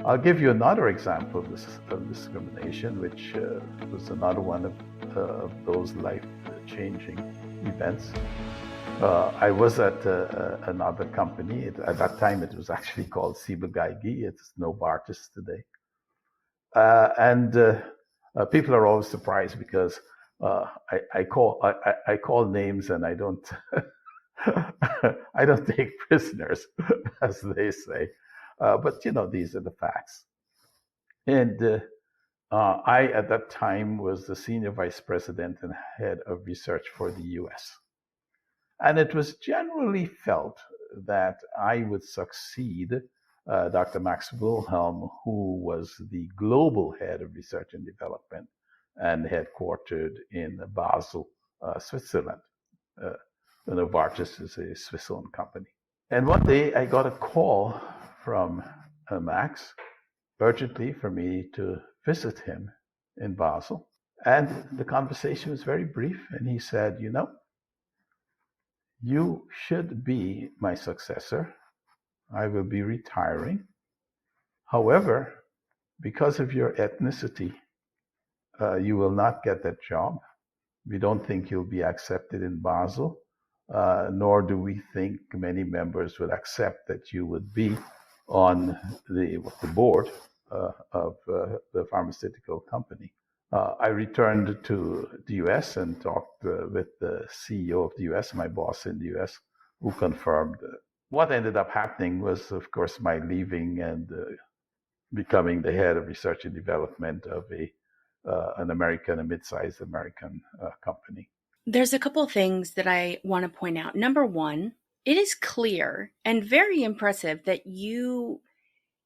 I'll give you another example of discrimination, which was another one of those life-changing events. I was at another company. At that time, it was actually called Ciba-Geigy. It's Novartis today. And people are always surprised because I call names and I don't I don't take prisoners, as they say. But these are the facts. And I, at that time, was the senior vice president and head of research for the U.S. And it was generally felt that I would succeed Dr. Max Wilhelm, who was the global head of research and development and headquartered in Basel, Switzerland. Novartis is a Swiss-owned company. And one day I got a call from Max urgently for me to visit him in Basel. And the conversation was very brief. And he said, you should be my successor. I will be retiring. However, because of your ethnicity, you will not get that job. We don't think you'll be accepted in Basel, nor do we think many members would accept that you would be on the board of the pharmaceutical company. I returned to the US and talked with the CEO of the US, my boss in the US, who confirmed. What ended up happening was, of course, my leaving and becoming the head of research and development of a mid-sized American company. There's a couple of things that I want to point out. Number one, it is clear and very impressive that you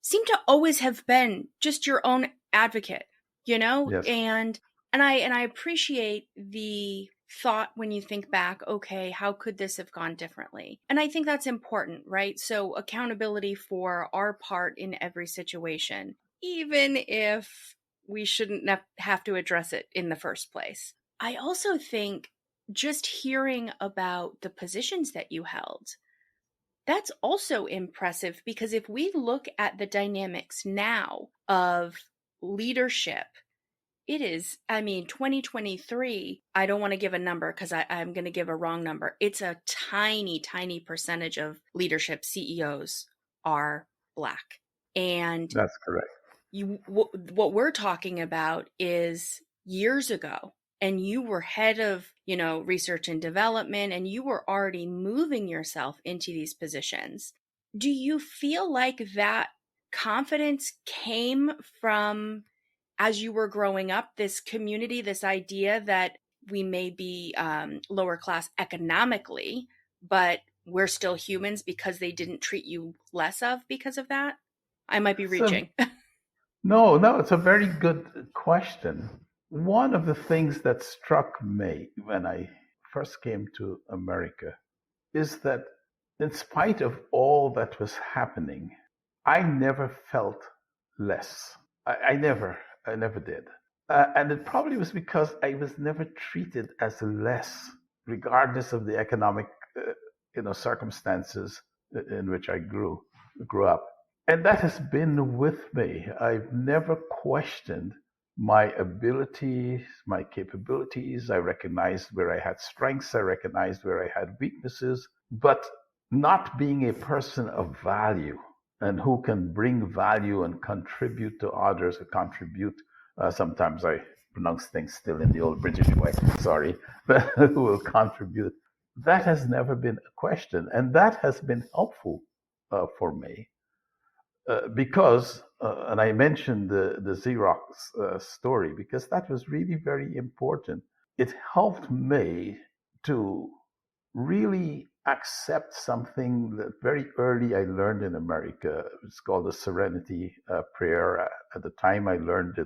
seem to always have been just your own advocate, Yes. and I appreciate the thought when you think back, okay, how could this have gone differently? And I think that's important, right? So accountability for our part in every situation, even if we shouldn't have to address it in the first place. I also think just hearing about the positions that you held, that's also impressive, because if we look at the dynamics now of leadership, it is, 2023, I don't want to give a number because I'm going to give a wrong number. It's a tiny, tiny percentage of leadership CEOs are Black. And that's correct. What we're talking about is years ago, and you were head of, research and development, and you were already moving yourself into these positions. Do you feel like that confidence came from, as you were growing up, this community, this idea that we may be lower class economically, but we're still humans because they didn't treat you less of because of that? I might be reaching. No, it's a very good question. One of the things that struck me when I first came to America is that in spite of all that was happening, I never felt less. I never did. And it probably was because I was never treated as less, regardless of the economic circumstances in which I grew up. And that has been with me. I've never questioned my abilities, my capabilities. I recognized where I had strengths. I recognized where I had weaknesses. But not being a person of value and who can bring value and contribute to others, or contribute, sometimes I pronounce things still in the old British way, sorry, but who will contribute. That has never been a question. And that has been helpful for me. Because, and I mentioned the Xerox story, because that was really very important. It helped me to really accept something that very early I learned in America. It's called the Serenity Prayer. At the time I learned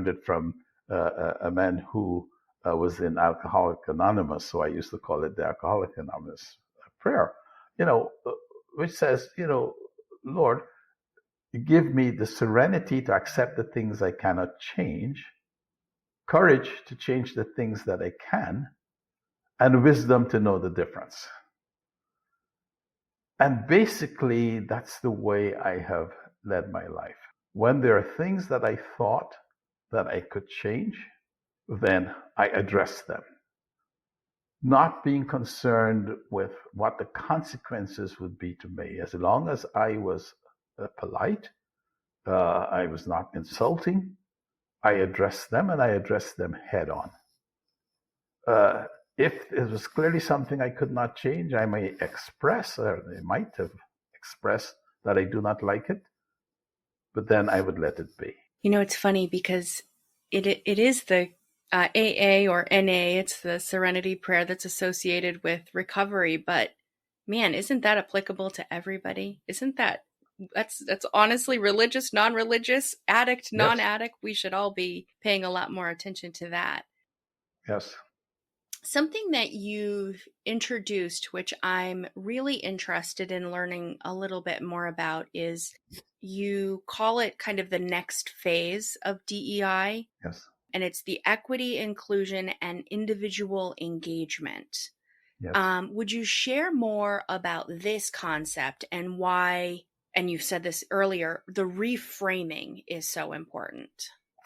it from a man who was in Alcoholics Anonymous, so I used to call it the Alcoholics Anonymous prayer, which says, Lord, give me the serenity to accept the things I cannot change, courage to change the things that I can, and wisdom to know the difference. And basically, that's the way I have led my life. When there are things that I thought that I could change, then I addressed them, not being concerned with what the consequences would be to me. As long as I was polite, I was not insulting, I addressed them and I addressed them head on. Uh, if it was clearly something I could not change, I may express, or they might have expressed that I do not like it, but then I would let it be. You know, it's funny because it is the AA or NA, it's the serenity prayer that's associated with recovery. But man, isn't that applicable to everybody? Isn't that's honestly religious, non-religious, addict, Yes, non-addict? We should all be paying a lot more attention to that. yes, Something that you've introduced, which I'm really interested in learning a little bit more about, is you call it kind of the next phase of DEI, yes, and it's the equity, inclusion, and individual engagement. yes. Would you share more about this concept and why, and you've said this earlier, the reframing is so important?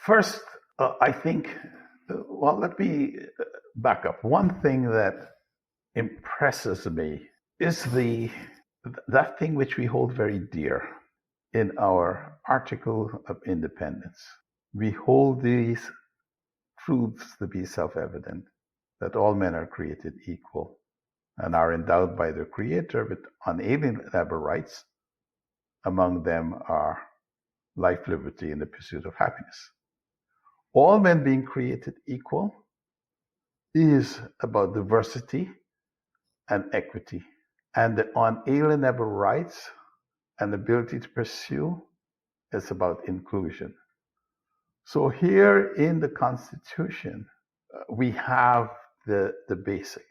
First, I think, well, let me back up. One thing that impresses me is that thing which we hold very dear in our Article of Independence. We hold these truths to be self-evident, that all men are created equal and are endowed by their Creator with unalienable rights. Among them are life, liberty, and the pursuit of happiness. All men being created equal is about diversity and equity, and the unalienable rights and ability to pursue is about inclusion. So here in the Constitution, we have the basic.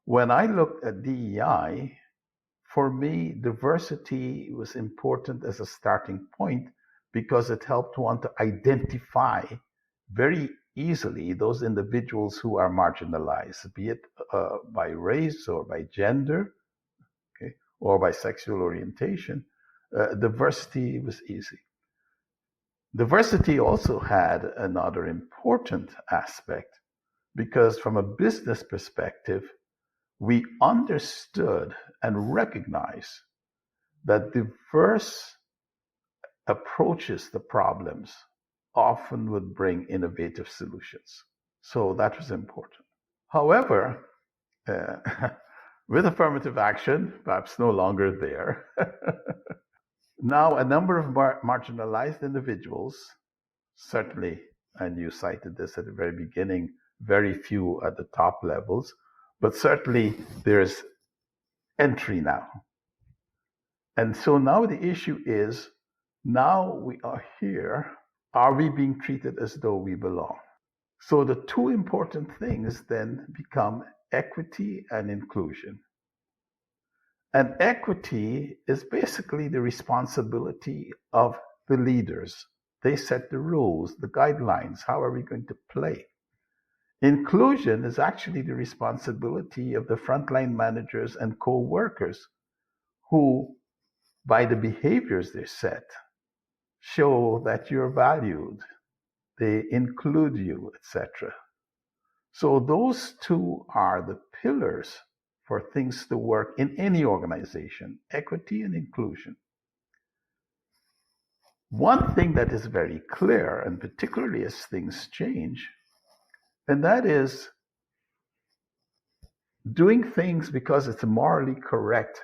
When I looked at DEI, for me, diversity was important as a starting point because it helped one to identify very easily those individuals who are marginalized, be it by race or by gender, okay, or by sexual orientation. Diversity was easy. Diversity also had another important aspect because, from a business perspective, we understood and recognized that diverse approaches to problems often would bring innovative solutions. So that was important. However, with affirmative action, perhaps no longer there, now a number of marginalized individuals, certainly, and you cited this at the very beginning, very few at the top levels, but certainly there's entry now. And so now the issue is, now we are here, are we being treated as though we belong? So the two important things then become equity and inclusion. And equity is basically the responsibility of the leaders. They set the rules, the guidelines. How are we going to play? Inclusion is actually the responsibility of the frontline managers and co-workers who, by the behaviors they set, show that you're valued, they include you, etc. So those two are the pillars for things to work in any organization, equity and inclusion. One thing that is very clear, and particularly as things change, and that is doing things because it's morally correct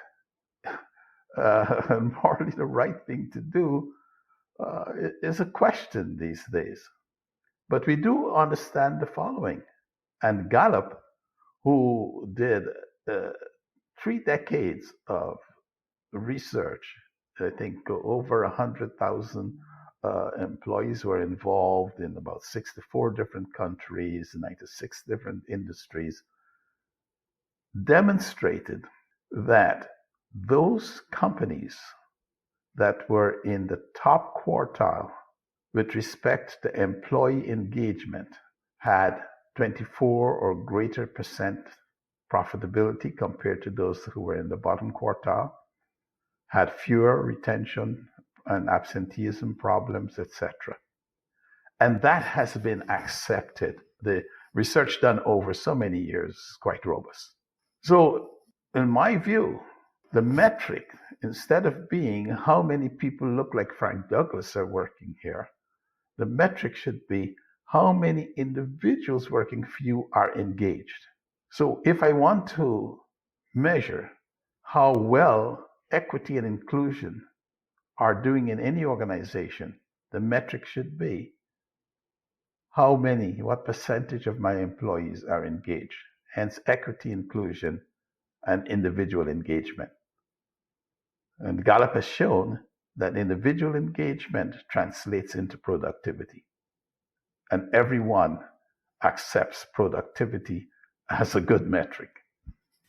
and morally the right thing to do is a question these days. But we do understand the following. And Gallup, who did 3 decades of research, I think over 100,000 employees were involved in about 64 different countries, 96 different industries, demonstrated that those companies that were in the top quartile with respect to employee engagement had 24 or greater percent profitability compared to those who were in the bottom quartile, had fewer retention and absenteeism problems, etc. And that has been accepted. The research done over so many years is quite robust. So, in my view, the metric, instead of being how many people look like Frank Douglas are working here, the metric should be how many individuals working for you are engaged. So, if I want to measure how well equity and inclusion are doing in any organization, the metric should be what percentage of my employees are engaged, hence equity, inclusion, and individual engagement. And Gallup has shown that individual engagement translates into productivity, and everyone accepts productivity as a good metric.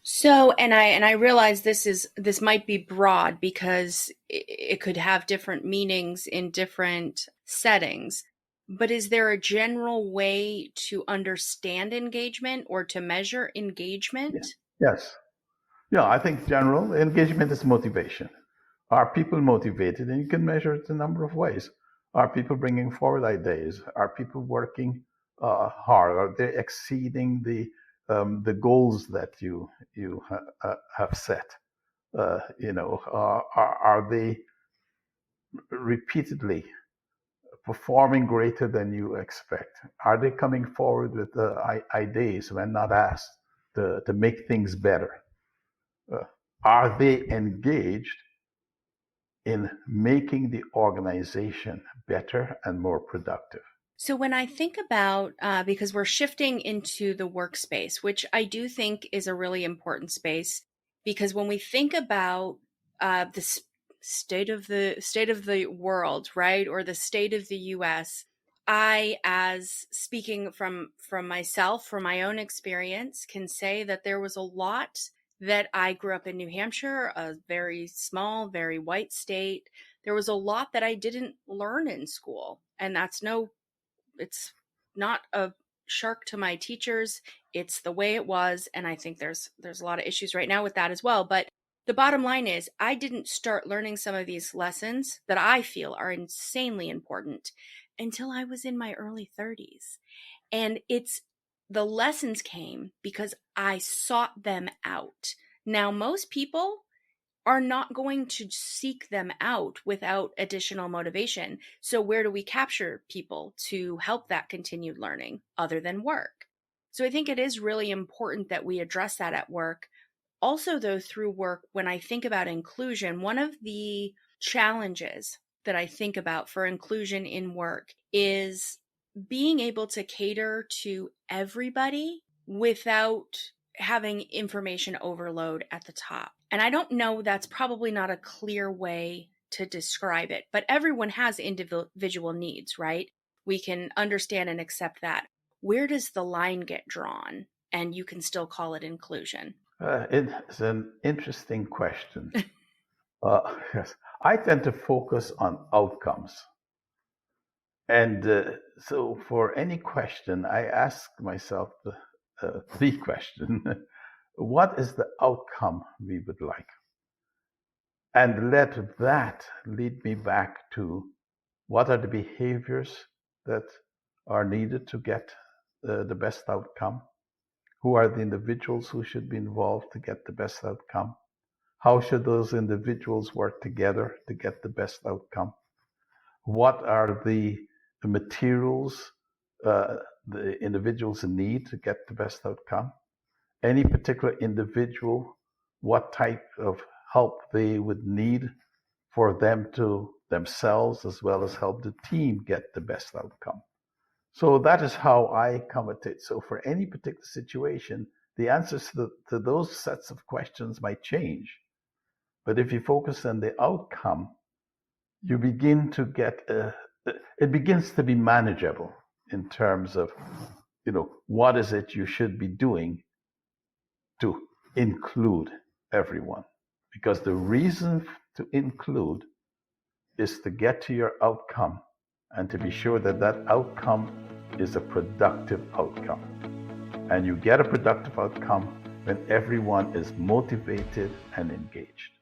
So, and I realize this might be broad because it could have different meanings in different settings. But is there a general way to understand engagement or to measure engagement? Yes. Yeah, I think general engagement is motivation. Are people motivated? And you can measure it a number of ways. Are people bringing forward ideas? Are people working hard? Are they exceeding the goals that you have set? Are they repeatedly performing greater than you expect? Are they coming forward with ideas when not asked to make things better? Are they engaged in making the organization better and more productive? So when I think about, because we're shifting into the workspace, which I do think is a really important space, because when we think about the state of the world, right, or the state of the U.S., I, as speaking from myself, from my own experience, can say that there was a lot that I grew up in New Hampshire, a very small, very white state. There was a lot that I didn't learn in school, and it's not a shark to my teachers. It's the way it was, and I think there's a lot of issues right now with that as well. But the bottom line is, I didn't start learning some of these lessons that I feel are insanely important until I was in my early 30s. And the lessons came because I sought them out. Now, most people are not going to seek them out without additional motivation. So where do we capture people to help that continued learning other than work? So I think it is really important that we address that at work. Also, though, through work, when I think about inclusion, one of the challenges that I think about for inclusion in work is being able to cater to everybody without having information overload at the top. And I don't know, that's probably not a clear way to describe it, but everyone has individual needs, right? We can understand and accept that. Where does the line get drawn? And you can still call it inclusion. It's an interesting question. Yes, I tend to focus on outcomes. And so for any question, I ask myself the question, what is the outcome we would like? And let that lead me back to what are the behaviors that are needed to get the best outcome? Who are the individuals who should be involved to get the best outcome? How should those individuals work together to get the best outcome? What are the materials the individuals need to get the best outcome? Any particular individual, what type of help they would need for them to themselves as well as help the team get the best outcome. So that is how I come at it. So for any particular situation, the answers to those sets of questions might change. But if you focus on the outcome, you begin to get it begins to be manageable in terms of, what is it you should be doing to include everyone. Because the reason to include is to get to your outcome and to be sure that that outcome is a productive outcome. And you get a productive outcome when everyone is motivated and engaged.